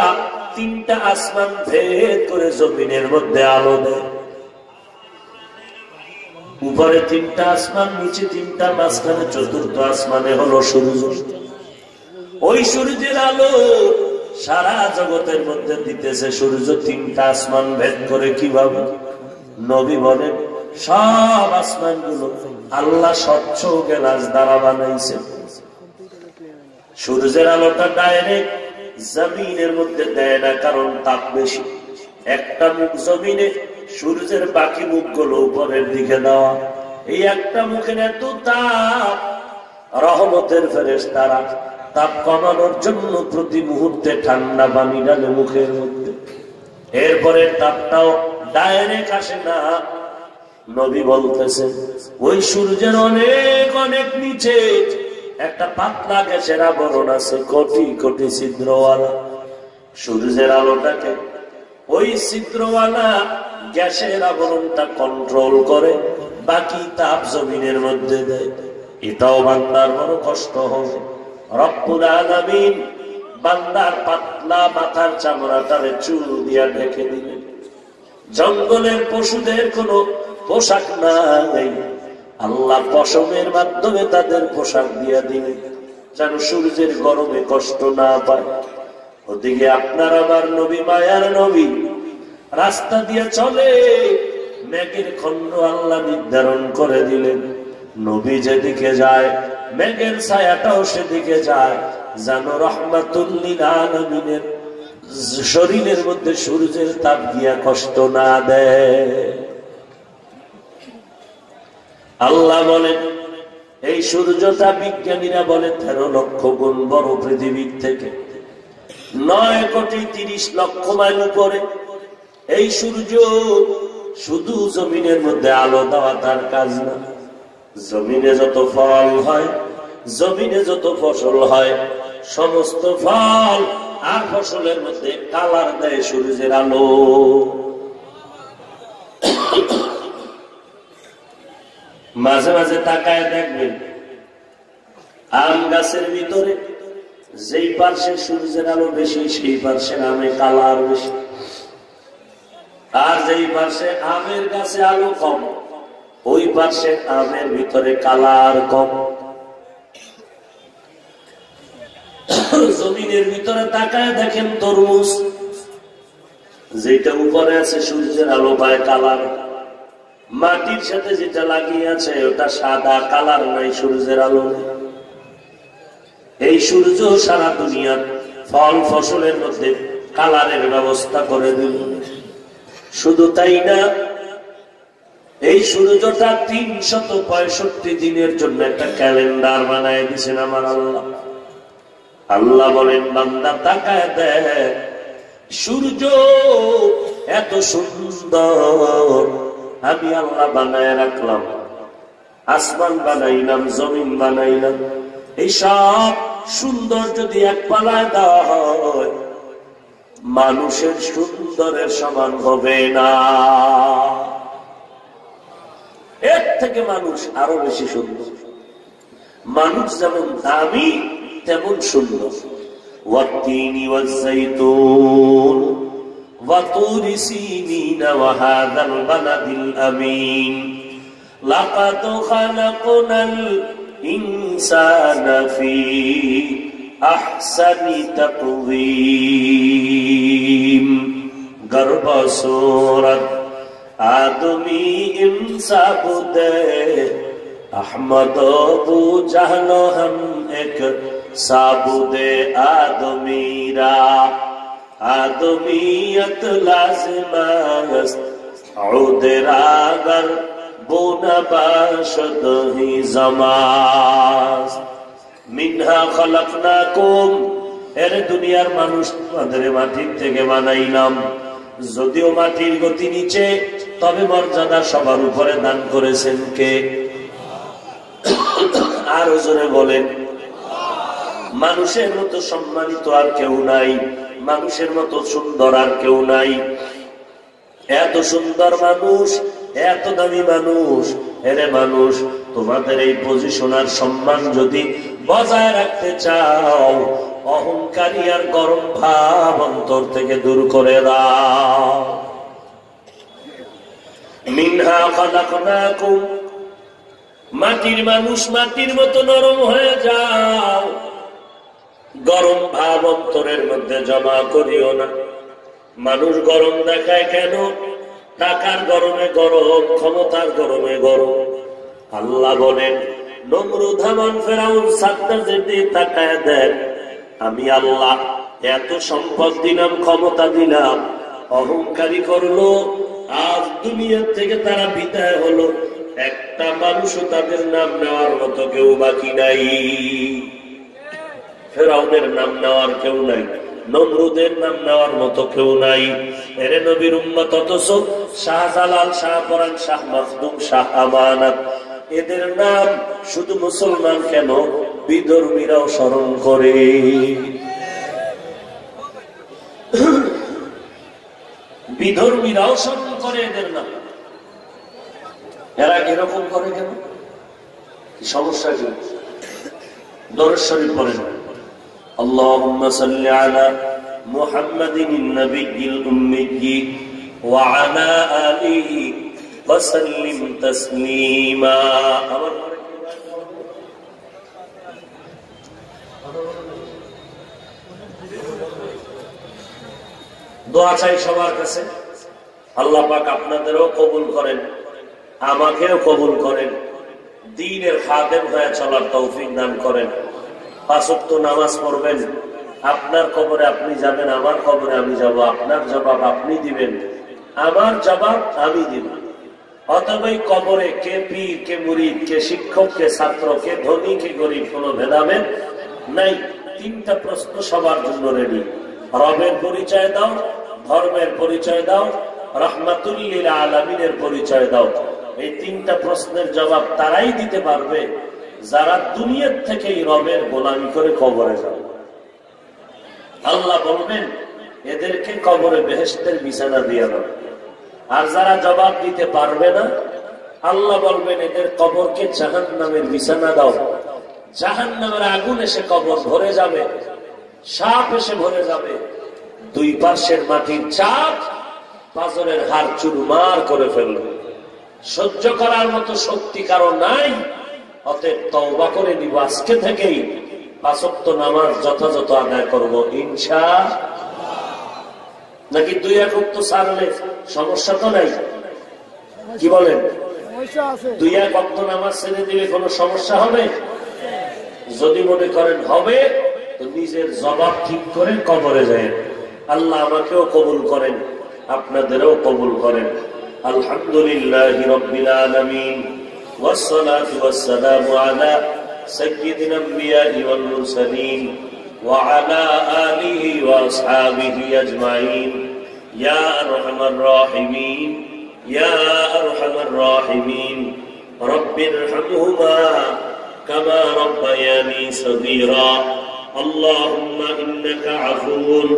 3টা আসমান ভেদ করে জমিনের মধ্যে আলো দেয়। উপরে 3টা আসমান, নিচে 3টা, মাঝখানে চতুর্থ আসমানে হলো সূর্য। ওই সূর্যের আলো সারা জগতের মধ্যে দিতেছে সূর্য 3টা আসমান ভেদ করে। কিভাবে? নবী বলেন, সব আসমানগুলো আল্লাহ স্বচ্ছ গ্লাস দ্বারা বানাইছে। সূর্যের আলোটা ডাইরেক্ট জমিনের মধ্যে দেয় না, কারণ তাপ বেশি। একটা মুখ জমিনে, সূর্যের বাকি মুখগুলো উপরের দিকে দেওয়া। এই একটা মুখের এত তাপ, রহমতের ফেরেশতারা তাপ কমানোর জন্য প্রতি মুহূর্তে ঠান্ডা পানি ঢালে মুখের মধ্যে। এরপরে তাপটাও ডাইরেক্ট আসে না। নবী বলতেছেন, ওই সূর্যের অনেক অনেক নিচে একটা পাতলা গ্যাসের আবরণ আছে, কোটি কোটি ছিদ্রওয়ালা। সূর্যের আলোটাকে ওই ছিদ্রওয়ালা গ্যাসের আবরণটা কন্ট্রোল করে, বাকি তাপ জমিনের মধ্যে দেয়। এটাও বান্দার বড় কষ্ট হবে। রব্বুল আলামিন বান্দার পাতলা মাথার চামড়াটারে চুল দিয়া ঢেকে দিলেন। জঙ্গলের পশুদের কোনো পোশাক নাই, আল্লাহ পশমের মাধ্যমে তাদের পোশাক দিয়া দিলেন, যেন সূর্যের গরমে কষ্ট না পায়। ওদিকে আপনার আমার নবী, মায়ার নবী, রাস্তা দিয়ে চলে, মেঘের খণ্ড আল্লাহ নির্ধারণ করে দিলেন। নবী যেদিকে যায় মেঘের ছায়াটাও সেদিকে যায়, যেন রাহমাতুল লিল আলামিনের শরীরের মধ্যে সূর্যের তাপ দিয়া কষ্ট না দেয়। আল্লাহ বলেন, এই সূর্যটা বিজ্ঞানীরা বলে 13 লক্ষ গুণ বড় পৃথিবীর থেকে, 9,30,00,000 মাইল উপরে। এই সূর্য শুধু জমিনের মধ্যে আলো দেওয়া তার কাজ না, জমিনে যত ফল হয়, জমিনে যত ফসল হয়, সমস্ত ফল আর ফসলের মধ্যে কালার দেয় সূর্যের আলো। মাঝে মাঝে তাকায় দেখবেন আম গাছের ভিতরে যেই পার্শ্বে সূর্যের আলো বেশি সেই পার্শ্বে আমে কালার বেশি, আর যেই পার্শ্বে আমের গাছে আলো কম ওই পার্শ্বে আমের ভিতরে কালার কম। জমিনের ভিতরে তাকায় দেখেন তরমুজ, যেটা উপরে আছে সূর্যের আলো পায় কালার, মাটির সাথে যেটা লাগিয়ে আছে ওটা সাদা, কালার নাই, সূর্যের আলো নেই। এই সূর্য সারা দুনিয়ার ফল ফসলের মধ্যে কালারের ব্যবস্থা করে দিল। শুধু তাই না, এই সূর্যটা 365 দিনের জন্য একটা ক্যালেন্ডার বানায় দিয়েছেন আমার আল্লাহ। আল্লাহ বলেন বান্দা তাকায় দেখ, সূর্য এত সুন্দর আমি আল্লাহ বানায় রাখলাম, আসমান বানাইলাম, জমিন বানাইলাম, এই সব সুন্দর যদি এক পালায় দেওয়া হয় মানুষের সুন্দরের সমান হবে না, এর থেকে মানুষ আরো বেশি সুন্দর। মানুষ যেমন দামি তেমন সুন্দর। ওয়াত্তিনি ওয়াজ্জাইতুন ওয়া তুরি সিনিন ওয়া হাযাল বালাদিল আমিন লাকাদ খালাকনাল ইনসানা ফি আহসানি তাকওয়িম। গর্ভ সূরত आदमी इंसाफ दे अहमद अबू जहल हम एक साबुदे आदमीरा आदमीयत लाज़िमस्त उदरागर बोना बाशद ही जमास मिन्हा खलकनाकुम। एरे दुनियार मानुष তোমাদের মাটির থেকে বানাইলাম, যদিও মাটির গতি নিচে তবে মর্যাদা সবার উপরে দান করেছেন কে? আর জোরে বলেন। মানুষের মতো সম্মানিত আর কেউ নাই, মানুষের মতো সুন্দর আর কেউ নাই। এত সুন্দর মানুষ, এত দামি মানুষ, এরে মানুষ তোমাদের এই পজিশন আর সম্মান যদি বজায় রাখতে চাও, অহংকারী আর গরম ভাব অন্তর থেকে দূর করে দাও। মিনহা খালাকনাকুম, মাটির মানুষ মাটির মতো নরম হয়ে যাও, গরম ভাব অন্তরের মধ্যে জমা করিও না। মানুষ গরম দেখায় কেন? টাকার গরমে গরম, ক্ষমতার গরমে গরম। আল্লাহ বলেন নমরুদ হামান ফেরাউন সাতটা যেতে তাকায় দেন, আমি আল্লাহ এত সম্পদ দিলাম, ক্ষমতা দিলাম, অহংকারী করলো, আজ দুনিয়ার থেকে তারা বিদায় হলো, একটা মানুষও তাদের নাম নেওয়ার মতো কেউ বাকি নাই। ফেরাউনের নাম নেওয়ার কেউ নাই, নমরুদের নাম নেওয়ার মতো কেউ নাই। এরে নবীর উম্মত, অথচ শাহজালাল, শাহপরান, শাহ মখদুম, শাহ আমানত এদের নাম শুধু মুসলমান কেন, বিধর্মীরাও স্মরণ করে। বিধর্মীরাও স্মরণ করে এদের নাম। এরা এরকম করে কেন? কি সমস্যা কি? দরুদ শরীফ পড়েন। আল্লাহুম্মা সাল্লি আলা মুহাম্মাদিন নবিয়্যিল উম্মিয়্যি ওয়া আলা আলিহি ওয়া সাল্লিম তাসলিমা। দোয়া চাই সবার কাছে, আল্লাহ পাক আপনাদেরও কবুল করেন, আমাকেও কবুল করেন, দ্বীনের খাদেম হয়ে চলার তৌফিক দান করেন। 5 ওয়াক্ত নামাজ পড়বেন, আপনার কবরে আপনি যাবেন, আমার কবরে আমি যাব, আপনার জবাব আপনি দিবেন, আমার জবাব আমি দিব। অতএব কবরে কে পীর, কে মুরিদ, কে শিক্ষক, কে ছাত্র, কে ধনী, কে গরিব, কোন ভেদাভেদ নাই। তিনটা প্রশ্ন সবার জন্য রেডি। রবের পরিচয় দাও, ধর্মের পরিচয় দাও, রাহমাতুল লিল আলামিনের পরিচয় দাও। এই তিনটা প্রশ্নের জবাব তারাই দিতে পারবে যারা দুনিয়ার থেকেই রবের গোলামি করে কবরে যাবে। আল্লাহ বলবেন এদেরকে কবরে বেহেশতের বিছানা দিয়ে দাও। আর যারা জবাব দিতে পারবে না, আল্লাহ বলবেন এদের কবরকে জাহান্নামের বিছানা দাও। জাহান্নামের আগুন এসে কবর ভরে যাবে, সাপ এসে ভরে যাবে, দুই পাশের মাটির চাপ পাঁজরের হাড় চুরমার করে ফেলবে। সহ্য করার মতো শক্তি কারো নাই। অতএব তওবা করে নিব, আজকে থেকেই 5 ওয়াক্ত নামাজ যথাযথ আদায় করবো ইনশাআল্লাহ। নাকি 2-1 ওয়াক্ত ছাড়লে সমস্যা তো নাই? কি বলেন? 2-1 ওয়াক্ত নামাজ ছেড়ে দিলে কোনো সমস্যা হবে? যদি মনে করেন হবে, তো নিজের জবাব ঠিক করে কবরে যায়। আল্লাহ আমাকেও কবুল করেন, আপনাদেরও কবুল করেন। আলহামদুলিল্লাহি রাব্বিল আলামিন ওয়াসসালাতু ওয়াসসালামু আলা সাইয়্যিদিল আম্বিয়া'i ওয়াল মুরসালিন ওয়া আলা আলিহি ওয়া আসহাবিহি আজমাইন। ইয়া আরহামার রাহিমিন, ইয়া আরহামার রাহিমিন, রব্বিরহামহুমা কামা রাব্বায়ানি সগীরা। আল্লাহুম্মা ইন্নাকা আফুউন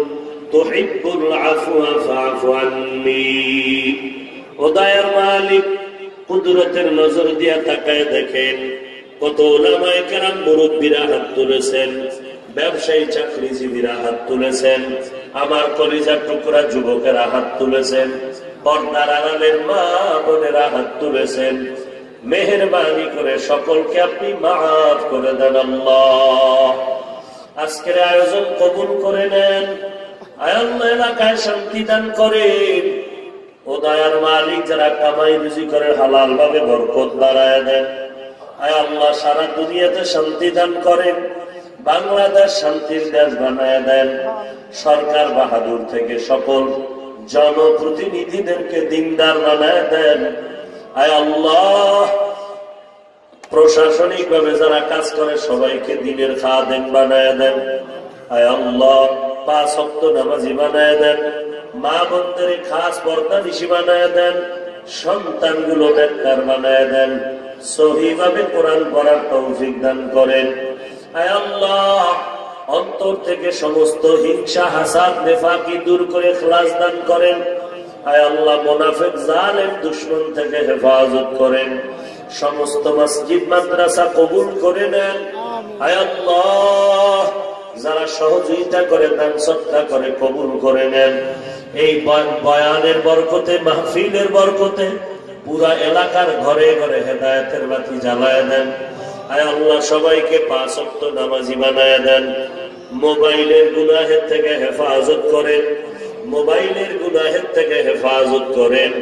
তুহিব্বুল আফওয়া ফা'ফু আন্নী। ও দয়ার মালিক, কুদরতের নজর দিয়া তাকায় দেখেন কত উলামায়ে কেরাম মুরব্বিরা হাত তুলেছেন, ব্যবসায়ী চাকরিজীবীরা হাত তুলেছেন, আমার কলিজার টুকরা যুবকেরা হাত তুলেছেন, পর্দার আড়ালের মা বোনেরা হাত তুলেছেন। মেহেরবানি করে সকলকে আপনি মাফ করে দেন আল্লাহ। আজকের আয়োজন কবুল করে নেন। আয় আল্লাহ, এলাকায় শান্তি দান করেন। ও দয়ার মালিক, যারা কামাই রুজি করে হালাল ভাবে বরকত বাড়ায় দেন। আয় আল্লাহ, সারা দুনিয়াতে শান্তি দান করেন। বাংলাদেশ শান্তির দেশ বানায় দেন। সরকার বাহাদুর থেকে সকল জনপ্রতিনিধিদেরকে দিনদার বানায় দেন। আয় আল্লাহ, প্রশাসনিক ভাবে যারা কাজ করে সবাইকে দিনের খাদেম বানায় দেন। আয় আল্লাহ, 5 ওয়াক্ত নামাজি বানায় দেন। মা বোনদের খাস পর্দানিশী বানায় দেন। সন্তানগুলো নেককার বানায় দেন। সহিভাবে কোরআন পড়ার তৌফিক দান করেন। আয় আল্লাহ, অন্তর থেকে সমস্ত হিংসা, হাসাদ, নেফাকি দূর করে ইখলাস দান করেন। আয় আল্লাহ, মুনাফিক, জালেম, দুশমন থেকে হেফাজত করেন। সমস্ত মসজিদ মাদ্রাসা কবুল করে নেন। আয় আল্লাহ, যারা সহযোগিতা করে, দান সদকা করে, কবুল করে নেন। এই বয়ানের বরকতে, মাহফিলের বরকতে পুরা এলাকার ঘরে ঘরে হেদায়েতের বাতি জ্বালায় দেন। আয় আল্লাহ, সবাইকে 5 ওয়াক্ত নামাজি বানায় দেন। মোবাইলের গুনাহের থেকে হেফাজত করেন। মোবাইলের গুনাহের থেকে হেফাজত করেন।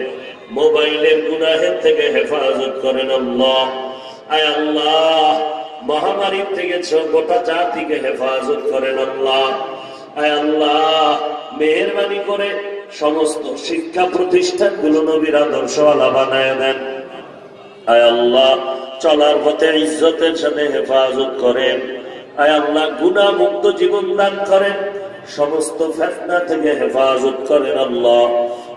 মোবাইলের গুনাহের থেকে হেফাজত করেন আল্লাহ। আয় আল্লাহ, মহামারীর থেকে গোটা জাতিকে হেফাজত করেন আল্লাহ। আয় আল্লাহ, মেহেরবানি করে সমস্ত শিক্ষা প্রতিষ্ঠানগুলো নবীর আদর্শওয়ালা বানায় দেন। আয় আল্লাহ, চলার পথে ইজ্জতের সাথে হেফাজত করেন। আয় আল্লাহ, গুনাহ মুক্ত জীবন দান করেন। সমস্ত ফিতনা থেকে হেফাজত করেন আল্লাহ।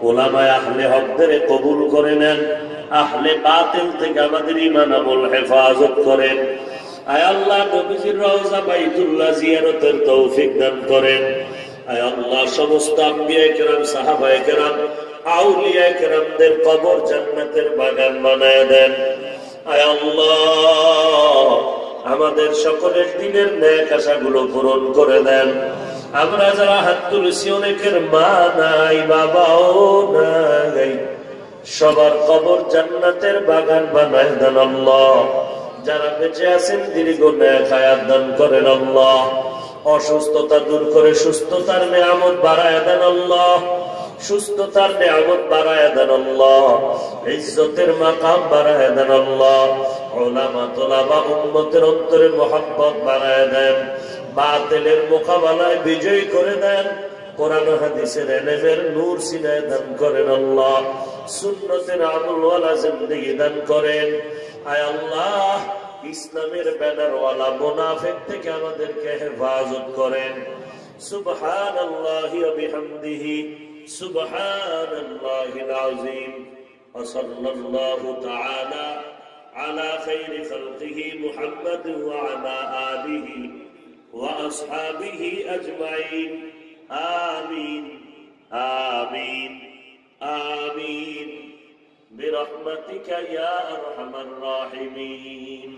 উলামায়ে আহলে হকদের কবুল করে নেন। আহলে বাতিল থেকে আমাদের ঈমান আমল হেফাজত করেন। আয় আল্লাহ, নবীজির রওজা বাইতুল্লাহ জিয়ারতের তৌফিক দান করেন। আয় আল্লাহ, সমস্ত আম্বিয়ায়ে কেরাম, সাহাবায়ে কেরাম, আউলিয়ায়ে কেরামদের কবর জান্নাতের বাগান বানায় দেন। আয় আল্লাহ, আমাদের সকলের দিনের নেক আশাগুলো পূরণ করে দেন। আমরা যারা হাত তুলেছি, অনেকের মা নাই, বাবাও নাই, সবার কবর জান্নাতের বাগান বানায় দেন আল্লাহ। যারা বেঁচে আছেন দীর্ঘ নেক হায়াত দান করেন আল্লাহ। অসুস্থতা দূর করে সুস্থতার নিয়ামত বাড়ায় দেন আল্লাহ। সুস্থতার নিয়ামত বাড়ায় দেন আল্লাহ। ইজ্জতের মাকাম বাড়ায় দেন আল্লাহ। উলামা, তুলাবা, উম্মতের অন্তরে মুহাব্বত বাড়ায় দেন। বাতিলের মোকাবেলায় বিজয়ী করে দেন। কোরআন হাদিসের ইলমের নূর সিনায় দান করেন আল্লাহ, সুন্নতের আমলওয়ালা জিন্দেগি দান করেন। আয় আল্লাহ, ইসলামের ব্যানারওয়ালা মুনাফিক থেকে আমাদেরকে হেফাজত করেন। সুবহানাল্লাহি ওয়া বিহামদিহি, সুবহানাল্লাহিল আযীম। ওয়া সাল্লাল্লাহু তাআলা আলা খাইরি খালকিহি মুহাম্মাদ ওয়া আলা আলিহি ওয়া আসহাবিহি আজমাইন। আমিন আমিন আমিন বিরহমাতিকা ইয়া আরহামার রাহিমিন।